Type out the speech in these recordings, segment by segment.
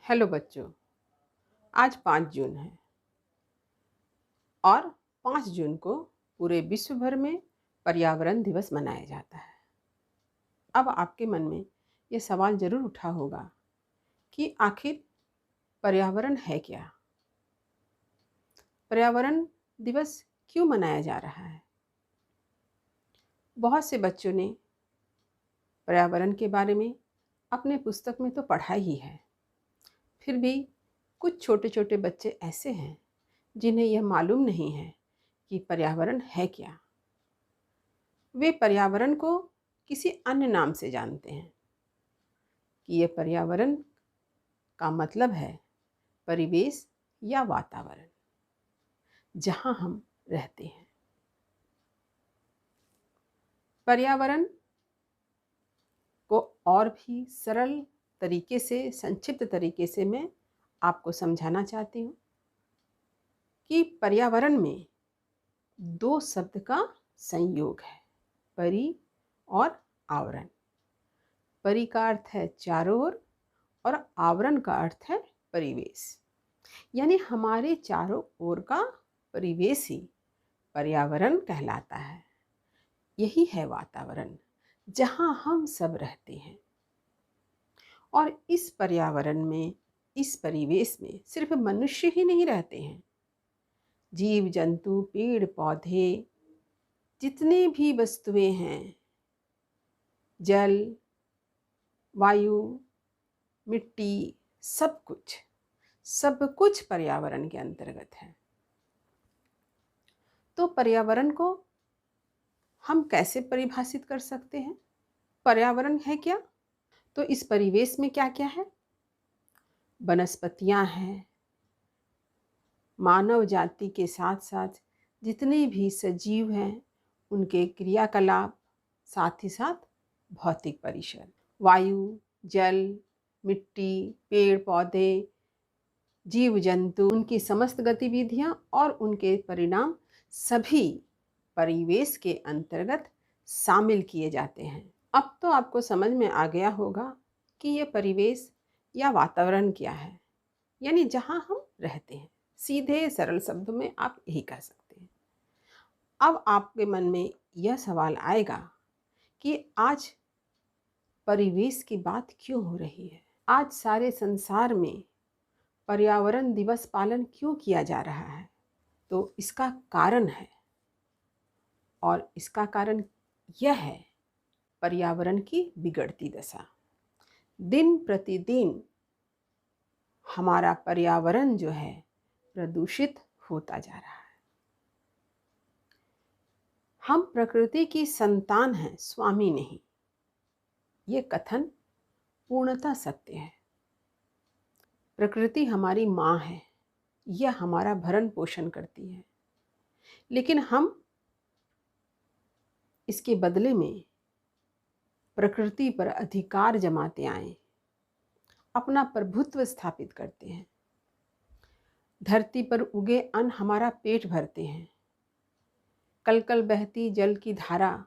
Hello बच्चों। आज 5 जून है और 5 जून को पूरे विश्व भर में पर्यावरण दिवस मनाया जाता है। अब आपके मन में ये सवाल ज़रूर उठा होगा कि आखिर पर्यावरण है क्या? पर्यावरण दिवस क्यों मनाया जा रहा है? बहुत से बच्चों ने पर्यावरण के बारे में अपने पुस्तक में तो पढ़ा ही है। फिर भी कुछ छोटे-छोटे बच्चे ऐसे हैं जिन्हें यह मालूम नहीं है कि पर्यावरण है क्या। वे पर्यावरण को किसी अन्य नाम से जानते हैं कि यह पर्यावरण का मतलब है परिवेश या वातावरण जहाँ हम रहते हैं। पर्यावरण को और भी सरल तरीके से, संक्षिप्त तरीके से मैं आपको समझाना चाहती हूँ कि पर्यावरण में 2 शब्द का संयोग है, परि और आवरण। परि का अर्थ है चारों ओर और आवरण का अर्थ है परिवेश। यानी हमारे चारों ओर का परिवेश ही पर्यावरण कहलाता है। यही है वातावरण जहाँ हम सब रहते हैं। और इस पर्यावरण में, इस परिवेश में सिर्फ मनुष्य ही नहीं रहते हैं। जीव जंतु, पेड़ पौधे, जितने भी वस्तुएं हैं, जल, वायु, मिट्टी, सब कुछ पर्यावरण के अंतर्गत है। तो पर्यावरण को हम कैसे परिभाषित कर सकते हैं? पर्यावरण है क्या? तो इस परिवेश में क्या क्या है? वनस्पतियां हैं, मानव जाति के साथ साथ जितने भी सजीव हैं उनके क्रियाकलाप, साथ ही साथ भौतिक परिसर, वायु, जल, मिट्टी, पेड़ पौधे, जीव जंतु, उनकी समस्त गतिविधियां और उनके परिणाम सभी परिवेश के अंतर्गत शामिल किए जाते हैं। अब तो आपको समझ में आ गया होगा कि ये परिवेश या वातावरण क्या है, यानी जहाँ हम रहते हैं। सीधे सरल शब्दों में आप यही कह सकते हैं। अब आपके मन में यह सवाल आएगा कि आज परिवेश की बात क्यों हो रही है? आज सारे संसार में पर्यावरण दिवस पालन क्यों किया जा रहा है? तो इसका कारण है, और इसका कारण यह है पर्यावरण की बिगड़ती दशा। दिन प्रतिदिन हमारा पर्यावरण जो है प्रदूषित होता जा रहा है। हम प्रकृति की संतान हैं, स्वामी नहीं। ये कथन पूर्णतः सत्य है। प्रकृति हमारी माँ है, यह हमारा भरण पोषण करती है, लेकिन हम इसके बदले में प्रकृति पर अधिकार जमाते आए, अपना प्रभुत्व स्थापित करते हैं। धरती पर उगे अन्न हमारा पेट भरते हैं, कल कल बहती जल की धारा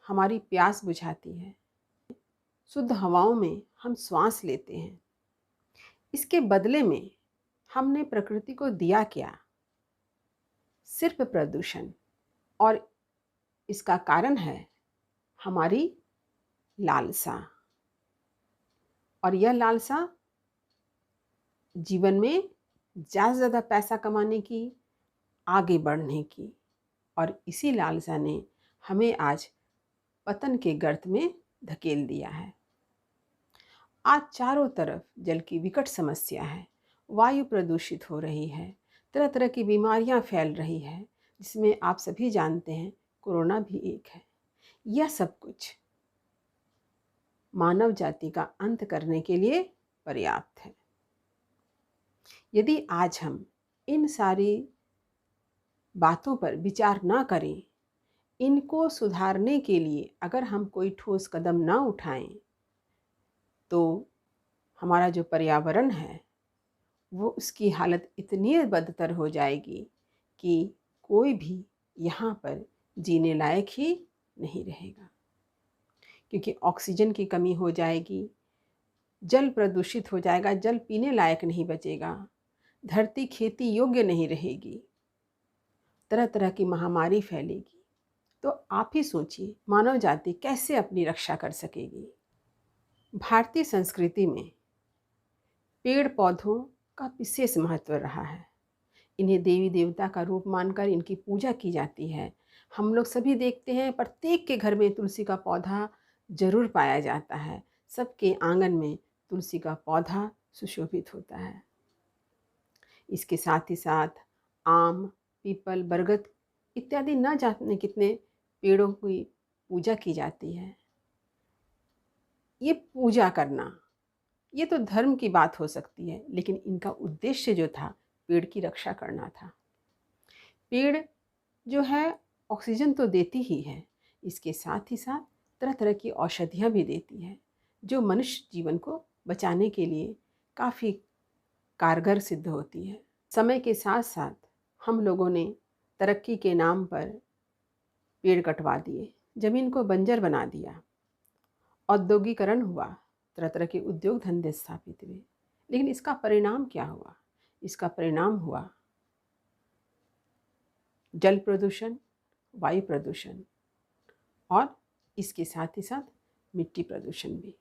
हमारी प्यास बुझाती है, शुद्ध हवाओं में हम श्वास लेते हैं। इसके बदले में हमने प्रकृति को दिया क्या? सिर्फ प्रदूषण। और इसका कारण है हमारी लालसा। और यह लालसा जीवन में ज़्यादा से ज़्यादा पैसा कमाने की, आगे बढ़ने की, और इसी लालसा ने हमें आज पतन के गर्त में धकेल दिया है। आज चारों तरफ जल की विकट समस्या है, वायु प्रदूषित हो रही है, तरह तरह की बीमारियां फैल रही है, जिसमें आप सभी जानते हैं कोरोना भी एक है। यह सब कुछ मानव जाति का अंत करने के लिए पर्याप्त है। यदि आज हम इन सारी बातों पर विचार ना करें, इनको सुधारने के लिए अगर हम कोई ठोस कदम ना उठाएं, तो हमारा जो पर्यावरण है वो उसकी हालत इतनी बदतर हो जाएगी कि कोई भी यहाँ पर जीने लायक ही नहीं रहेगा। क्योंकि ऑक्सीजन की कमी हो जाएगी, जल प्रदूषित हो जाएगा, जल पीने लायक नहीं बचेगा, धरती खेती योग्य नहीं रहेगी, तरह तरह की महामारी फैलेगी। तो आप ही सोचिए मानव जाति कैसे अपनी रक्षा कर सकेगी। भारतीय संस्कृति में पेड़ पौधों का विशेष महत्व रहा है। इन्हें देवी देवता का रूप मानकर इनकी पूजा की जाती है। हम लोग सभी देखते हैं प्रत्येक के घर में तुलसी का पौधा जरूर पाया जाता है। सबके आंगन में तुलसी का पौधा सुशोभित होता है। इसके साथ ही साथ आम, पीपल, बरगद इत्यादि न जाने कितने पेड़ों की पूजा की जाती है। ये पूजा करना, ये तो धर्म की बात हो सकती है, लेकिन इनका उद्देश्य जो था पेड़ की रक्षा करना था। पेड़ जो है ऑक्सीजन तो देती ही है, इसके साथ ही साथ तरह तरह की औषधियाँ भी देती है, जो मनुष्य जीवन को बचाने के लिए काफ़ी कारगर सिद्ध होती है। समय के साथ साथ हम लोगों ने तरक्की के नाम पर पेड़ कटवा दिए, ज़मीन को बंजर बना दिया, औद्योगिकरण हुआ, तरह तरह के उद्योग धंधे स्थापित हुए। लेकिन इसका परिणाम क्या हुआ? इसका परिणाम हुआ जल प्रदूषण, वायु प्रदूषण और इसके साथ ही साथ मिट्टी प्रदूषण भी,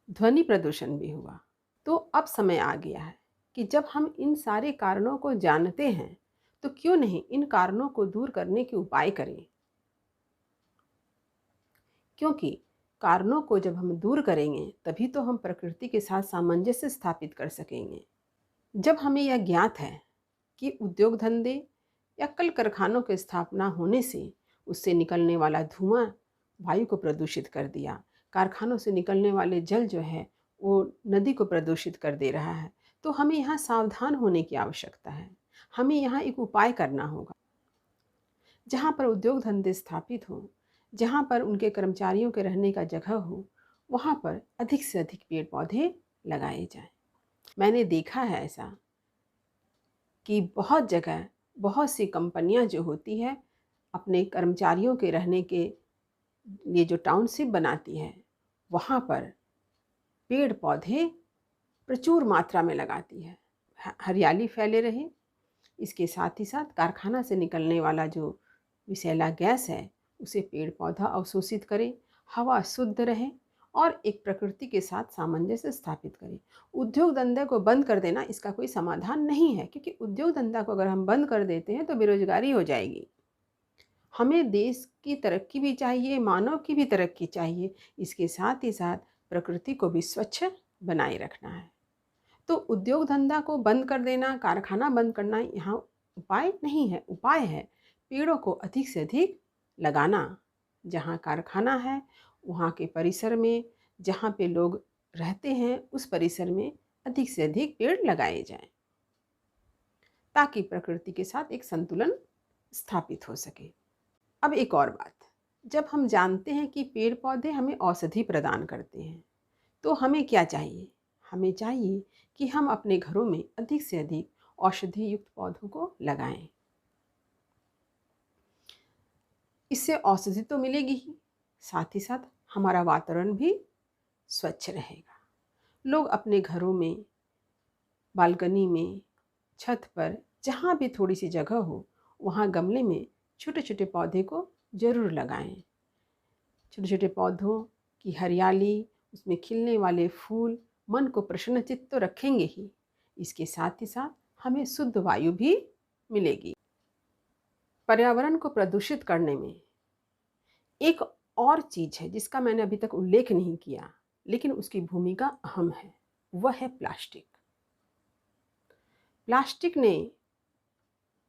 ध्वनि प्रदूषण भी हुआ। तो अब समय आ गया है कि जब हम इन सारे कारणों को जानते हैं तो क्यों नहीं इन कारणों को दूर करने के उपाय करें। क्योंकि कारणों को जब हम दूर करेंगे तभी तो हम प्रकृति के साथ सामंजस्य स्थापित कर सकेंगे। जब हमें यह ज्ञात है कि उद्योग धंधे या कल कारखानों की स्थापना होने से उससे निकलने वाला धुआं वायु को प्रदूषित कर दिया, कारखानों से निकलने वाले जल जो है वो नदी को प्रदूषित कर दे रहा है, तो हमें यहाँ सावधान होने की आवश्यकता है। हमें यहाँ एक उपाय करना होगा। जहाँ पर उद्योग धंधे स्थापित हों, जहाँ पर उनके कर्मचारियों के रहने का जगह हो, वहाँ पर अधिक से अधिक पेड़ पौधे लगाए जाएं। मैंने देखा है ऐसा कि बहुत जगह बहुत सी कंपनियां जो होती है अपने कर्मचारियों के रहने के लिए जो टाउनशिप बनाती है, वहाँ पर पेड़ पौधे प्रचुर मात्रा में लगाती है, हरियाली फैले रहे। इसके साथ ही साथ कारखाना से निकलने वाला जो विषैला गैस है उसे पेड़ पौधा अवशोषित करे, हवा शुद्ध रहे और एक प्रकृति के साथ सामंजस्य स्थापित करे। उद्योग धंधे को बंद कर देना इसका कोई समाधान नहीं है, क्योंकि उद्योग धंधा को अगर हम बंद कर देते हैं तो बेरोजगारी हो जाएगी। हमें देश की तरक्की भी चाहिए, मानव की भी तरक्की चाहिए, इसके साथ ही साथ प्रकृति को भी स्वच्छ बनाए रखना है। तो उद्योग धंधा को बंद कर देना, कारखाना बंद करना यहाँ उपाय नहीं है। उपाय है पेड़ों को अधिक से अधिक लगाना। जहाँ कारखाना है वहाँ के परिसर में, जहाँ पे लोग रहते हैं उस परिसर में अधिक से अधिक पेड़ लगाए जाएं, ताकि प्रकृति के साथ एक संतुलन स्थापित हो सके। अब एक और बात, जब हम जानते हैं कि पेड़ पौधे हमें औषधि प्रदान करते हैं तो हमें क्या चाहिए? हमें चाहिए कि हम अपने घरों में अधिक से अधिक औषधि युक्त पौधों को लगाएं। इससे औषधि तो मिलेगी ही, साथ ही साथ हमारा वातावरण भी स्वच्छ रहेगा। लोग अपने घरों में, बालकनी में, छत पर, जहाँ भी थोड़ी सी जगह हो वहाँ गमले में छोटे छोटे पौधे को ज़रूर लगाएं। छोटे छोटे पौधों की हरियाली, उसमें खिलने वाले फूल मन को प्रसन्नचित्त तो रखेंगे ही, इसके साथ ही साथ हमें शुद्ध वायु भी मिलेगी। पर्यावरण को प्रदूषित करने में एक और चीज़ है जिसका मैंने अभी तक उल्लेख नहीं किया, लेकिन उसकी भूमिका अहम है, वह है प्लास्टिक। प्लास्टिक ने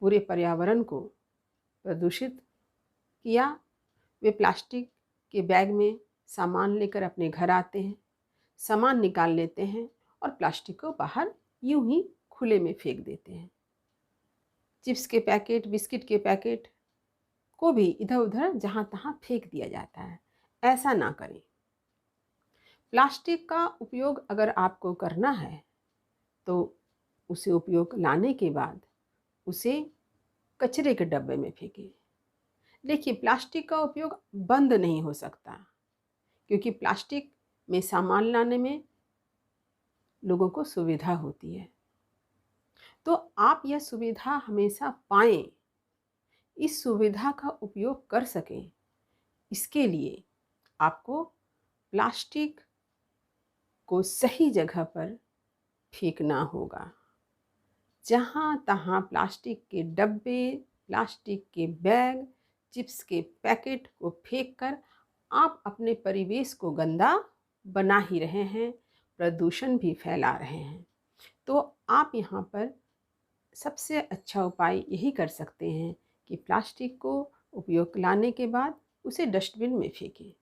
पूरे पर्यावरण को प्रदूषित किया। वे प्लास्टिक के बैग में सामान लेकर अपने घर आते हैं, सामान निकाल लेते हैं और प्लास्टिक को बाहर यूं ही खुले में फेंक देते हैं। चिप्स के पैकेट, बिस्किट के पैकेट को भी इधर उधर जहाँ तहाँ फेंक दिया जाता है। ऐसा ना करें। प्लास्टिक का उपयोग अगर आपको करना है तो उसे उपयोग लाने के बाद उसे कचरे के डब्बे में फेंकें। देखिए, प्लास्टिक का उपयोग बंद नहीं हो सकता, क्योंकि प्लास्टिक में सामान लाने में लोगों को सुविधा होती है। तो आप यह सुविधा हमेशा पाएं, इस सुविधा का उपयोग कर सकें, इसके लिए आपको प्लास्टिक को सही जगह पर फेंकना होगा। जहाँ तहाँ प्लास्टिक के डब्बे, प्लास्टिक के बैग, चिप्स के पैकेट को फेंककर आप अपने परिवेश को गंदा बना ही रहे हैं, प्रदूषण भी फैला रहे हैं। तो आप यहाँ पर सबसे अच्छा उपाय यही कर सकते हैं कि प्लास्टिक को उपयोग लाने के बाद उसे डस्टबिन में फेंकें।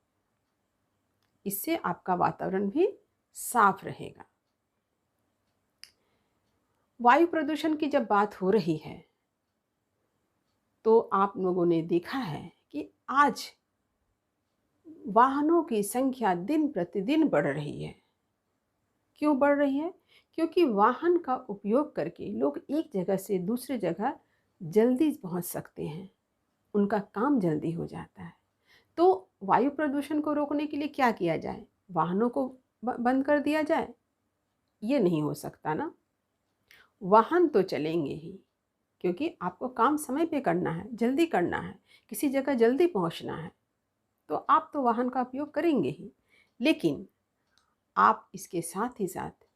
इससे आपका वातावरण भी साफ रहेगा। वायु प्रदूषण की जब बात हो रही है तो आप लोगों ने देखा है कि आज वाहनों की संख्या दिन प्रतिदिन बढ़ रही है। क्यों बढ़ रही है? क्योंकि वाहन का उपयोग करके लोग एक जगह से दूसरी जगह जल्दी पहुंच सकते हैं, उनका काम जल्दी हो जाता है। तो वायु प्रदूषण को रोकने के लिए क्या किया जाए? वाहनों को बंद कर दिया जाए? ये नहीं हो सकता ना। वाहन तो चलेंगे ही, क्योंकि आपको काम समय पे करना है, जल्दी करना है, किसी जगह जल्दी पहुंचना है, तो आप तो वाहन का उपयोग करेंगे ही। लेकिन आप इसके साथ ही साथ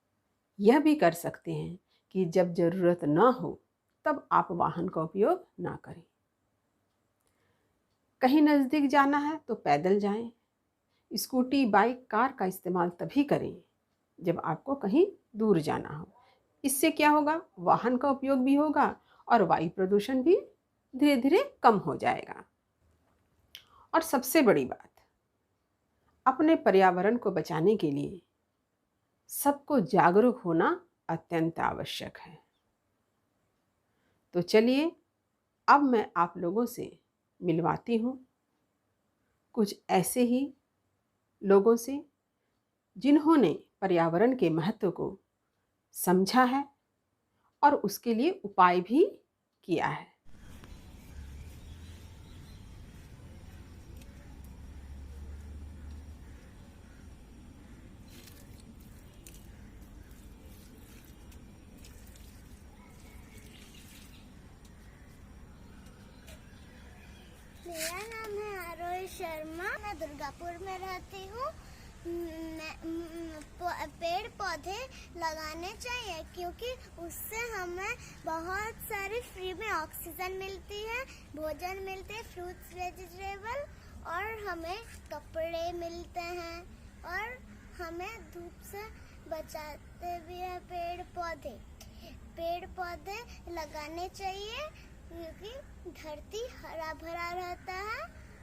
यह भी कर सकते हैं कि जब ज़रूरत ना हो तब आप वाहन का उपयोग ना करें। कहीं नज़दीक जाना है तो पैदल जाएं। स्कूटी, बाइक, कार का इस्तेमाल तभी करें जब आपको कहीं दूर जाना हो। इससे क्या होगा? वाहन का उपयोग भी होगा और वायु प्रदूषण भी धीरे धीरे कम हो जाएगा। और सबसे बड़ी बात, अपने पर्यावरण को बचाने के लिए सबको जागरूक होना अत्यंत आवश्यक है। तो चलिए अब मैं आप लोगों से मिलवाती हूँ कुछ ऐसे ही लोगों से जिन्होंने पर्यावरण के महत्व को समझा है और उसके लिए उपाय भी किया है। मेरा नाम है आरोही शर्मा, मैं दुर्गापुर में रहती हूँ। पेड़ पौधे लगाने चाहिए क्योंकि उससे हमें बहुत सारी फ्री में ऑक्सीजन मिलती है, भोजन मिलते हैं, फ्रूट्स, वेजिटेबल, और हमें कपड़े मिलते हैं और हमें धूप से बचाते भी हैं पेड़ पौधे लगाने चाहिए क्योंकि धरती हरा भरा रहता है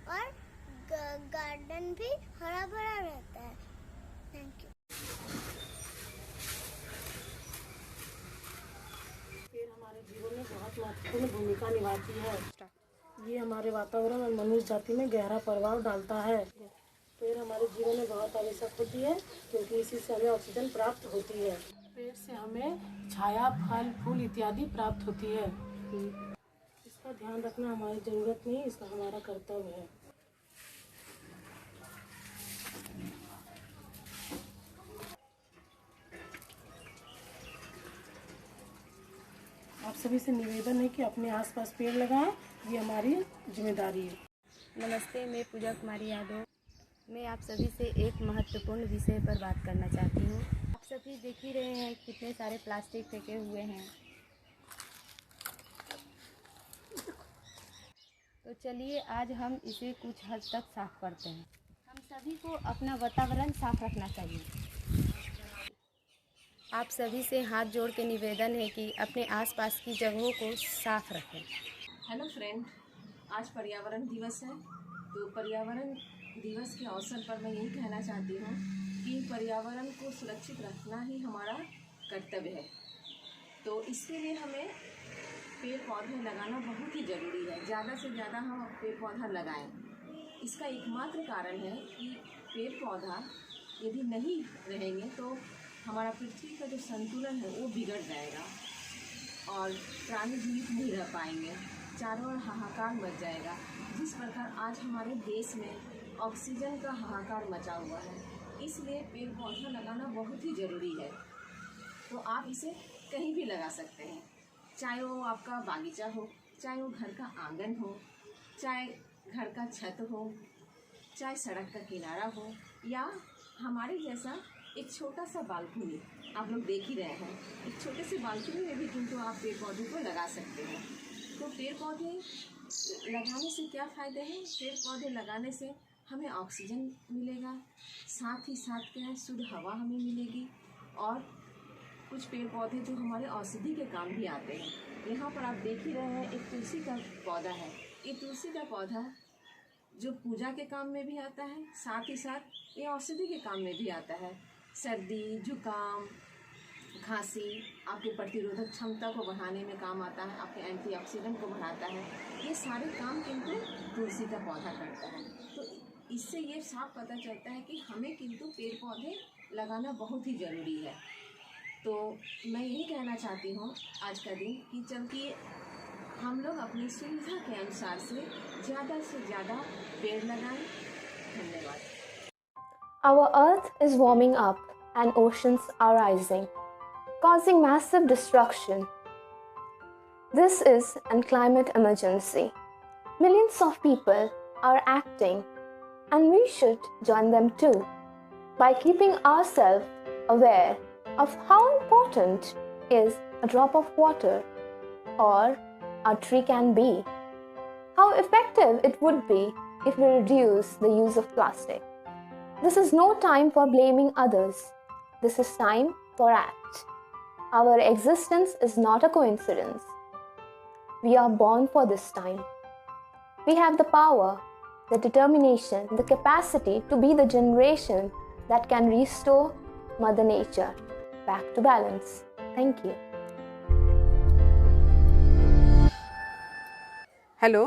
और गार्डन भी हरा भरा रहता है। Thank you. पेड़ हमारे जीवन में बहुत महत्वपूर्ण भूमिका निभाती है। ये हमारे वातावरण और मनुष्य जाति में गहरा प्रभाव डालता है। पेड़ हमारे जीवन में बहुत आवश्यक होती है क्योंकि इसी से हमें ऑक्सीजन प्राप्त होती है। पेड़ से हमें छाया, फल, फूल इत्यादि प्राप्त होती है। इसका ध्यान रखना हमारी जरूरत नहीं, इसका हमारा कर्तव्य है। आप सभी से निवेदन है कि अपने आसपास पेड़ लगाएं, ये हमारी जिम्मेदारी है। नमस्ते, मैं पूजा कुमारी यादव। मैं आप सभी से एक महत्वपूर्ण विषय पर बात करना चाहती हूँ। आप सभी देख ही रहे हैं कितने सारे प्लास्टिक फेंके हुए हैं। तो चलिए आज हम इसे कुछ हद तक साफ करते हैं। हम सभी को अपना वातावरण साफ रखना चाहिए। आप सभी से हाथ जोड़ के निवेदन है कि अपने आसपास की जगहों को साफ रखें। हेलो फ्रेंड, आज पर्यावरण दिवस है। तो पर्यावरण दिवस के अवसर पर मैं यही कहना चाहती हूँ कि पर्यावरण को सुरक्षित रखना ही हमारा कर्तव्य है। तो इसके लिए हमें पेड़ पौधे लगाना बहुत ही ज़रूरी है। ज़्यादा से ज़्यादा हम पेड़ पौधा लगाएं। इसका एकमात्र कारण है कि पेड़ पौधा यदि नहीं रहेंगे तो हमारा पृथ्वी का जो संतुलन है वो बिगड़ जाएगा और प्राणी जीवित नहीं रह पाएंगे, चारों ओर हाहाकार मच जाएगा। जिस प्रकार आज हमारे देश में ऑक्सीजन का हाहाकार मचा हुआ है, इसलिए पेड़ पौधा लगाना बहुत ही ज़रूरी है। तो आप इसे कहीं भी लगा सकते हैं, चाहे वो आपका बागीचा हो, चाहे वो घर का आंगन हो, चाहे घर का छत हो, चाहे सड़क का किनारा हो, या हमारे जैसा एक छोटा सा बालकनी आप लोग देख ही रहे हैं। एक छोटे से बालकनी में भी किंतु आप पेड़ पौधों को लगा सकते हैं। तो पेड़ पौधे लगाने से क्या फ़ायदे हैं? पेड़ पौधे लगाने से हमें ऑक्सीजन मिलेगा, साथ ही साथ क्या है, शुद्ध हवा हमें मिलेगी, और कुछ पेड़ पौधे जो हमारे औषधि के काम भी आते हैं। यहाँ पर आप देख ही रहे हैं एक तुलसी का पौधा है। ये तुलसी का पौधा जो पूजा के काम में भी आता है, साथ ही साथ ये औषधि के काम में भी आता है। सर्दी, जुकाम, खांसी, आपके प्रतिरोधक क्षमता को बढ़ाने में काम आता है, आपके एंटीऑक्सीडेंट को बढ़ाता है। ये सारे काम किंतु तुलसी का पौधा करता है। तो इससे ये साफ पता चलता है कि हमें किंतु पेड़ पौधे लगाना बहुत ही ज़रूरी है। तो मैं यही कहना चाहती हूँ आज का दिन कि चलिए हम लोग अपनी सुविधा के अनुसार से ज़्यादा पेड़ लगाएं। धन्यवाद। Our Earth is warming up and oceans are rising, causing massive destruction. This is a climate emergency. Millions of people are acting, and we should join them too by keeping ourselves aware of how important is a drop of water or a tree can be, how effective it would be if we reduce the use of plastic. This is no time for blaming others. This is time for act. Our existence is not a coincidence. We are born for this time. We have the power, the determination, the capacity to be the generation that can restore Mother Nature back to balance. Thank you. Hello.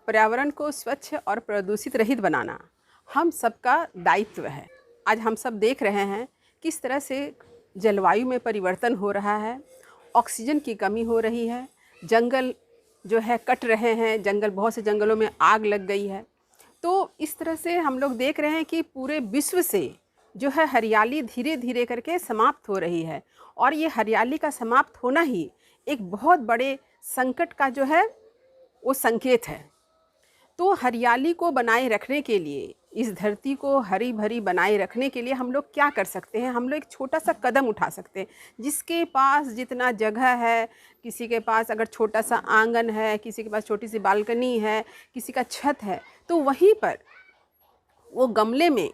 पर्यावरण को स्वच्छ और प्रदूषित रहित बनाना हम सबका दायित्व है। आज हम सब देख रहे हैं किस तरह से जलवायु में परिवर्तन हो रहा है, ऑक्सीजन की कमी हो रही है, जंगल जो है कट रहे हैं, बहुत से जंगलों में आग लग गई है। तो इस तरह से हम लोग देख रहे हैं कि पूरे विश्व से जो है हरियाली धीरे धीरे करके समाप्त हो रही है, और ये हरियाली का समाप्त होना ही एक बहुत बड़े संकट का जो है वो संकेत है। तो हरियाली को बनाए रखने के लिए, इस धरती को हरी भरी बनाए रखने के लिए हम लोग क्या कर सकते हैं? हम लोग एक छोटा सा कदम उठा सकते हैं। जिसके पास जितना जगह है, किसी के पास अगर छोटा सा आंगन है, किसी के पास छोटी सी बालकनी है, किसी का छत है, तो वहीं पर वो गमले में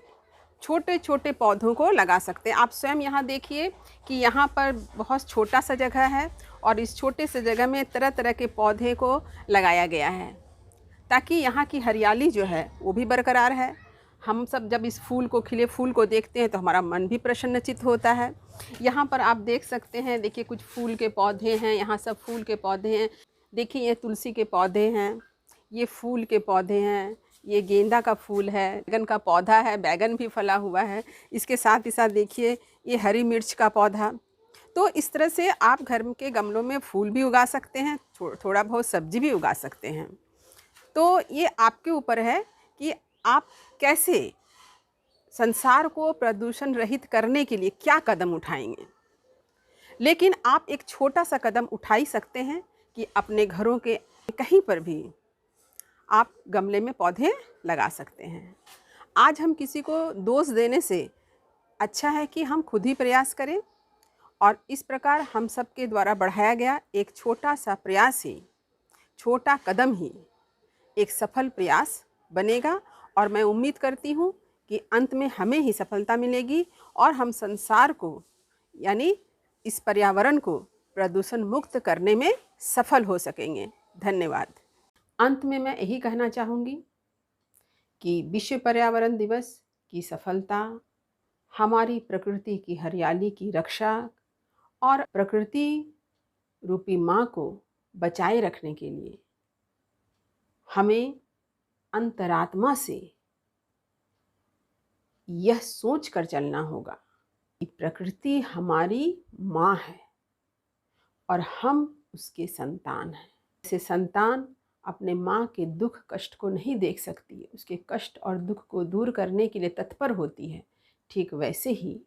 छोटे छोटे पौधों को लगा सकते हैं। आप स्वयं यहाँ देखिए कि यहाँ पर बहुत छोटा सा जगह है, और इस छोटे से जगह में तरह तरह के पौधे को लगाया गया है, ताकि यहाँ की हरियाली जो है वो भी बरकरार है। हम सब जब इस फूल को, खिले फूल को देखते हैं तो हमारा मन भी प्रसन्नचित्त होता है। यहाँ पर आप देख सकते हैं, देखिए कुछ फूल के पौधे हैं, यहाँ सब फूल के पौधे हैं। देखिए ये तुलसी के पौधे हैं, ये फूल के पौधे हैं, ये गेंदा का फूल है, बैगन का पौधा है, बैगन भी फला हुआ है। इसके साथ ही साथ देखिए ये हरी मिर्च का पौधा। तो इस तरह से आप घर के गमलों में फूल भी उगा सकते हैं, थोड़ा बहुत सब्जी भी उगा सकते हैं। तो ये आपके ऊपर है कि आप कैसे संसार को प्रदूषण रहित करने के लिए क्या कदम उठाएंगे। लेकिन आप एक छोटा सा कदम उठा ही सकते हैं कि अपने घरों के कहीं पर भी आप गमले में पौधे लगा सकते हैं। आज हम किसी को दोष देने से अच्छा है कि हम खुद ही प्रयास करें, और इस प्रकार हम सब के द्वारा बढ़ाया गया एक छोटा सा प्रयास ही, छोटा कदम ही एक सफल प्रयास बनेगा। और मैं उम्मीद करती हूँ कि अंत में हमें ही सफलता मिलेगी, और हम संसार को, यानी इस पर्यावरण को प्रदूषण मुक्त करने में सफल हो सकेंगे। धन्यवाद। अंत में मैं यही कहना चाहूँगी कि विश्व पर्यावरण दिवस की सफलता हमारी प्रकृति की हरियाली की रक्षा और प्रकृति रूपी माँ को बचाए रखने के लिए हमें अंतरात्मा से यह सोच कर चलना होगा कि प्रकृति हमारी माँ है और हम उसके संतान हैं। जैसे संतान अपने माँ के दुख कष्ट को नहीं देख सकती है, उसके कष्ट और दुख को दूर करने के लिए तत्पर होती है, ठीक वैसे ही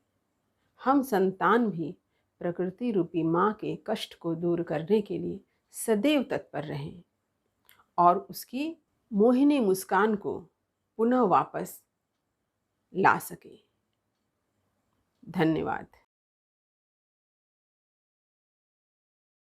हम संतान भी प्रकृति रूपी माँ के कष्ट को दूर करने के लिए सदैव तत्पर रहें और उसकी मोहिनी मुस्कान को पुनः वापस ला सके। धन्यवाद।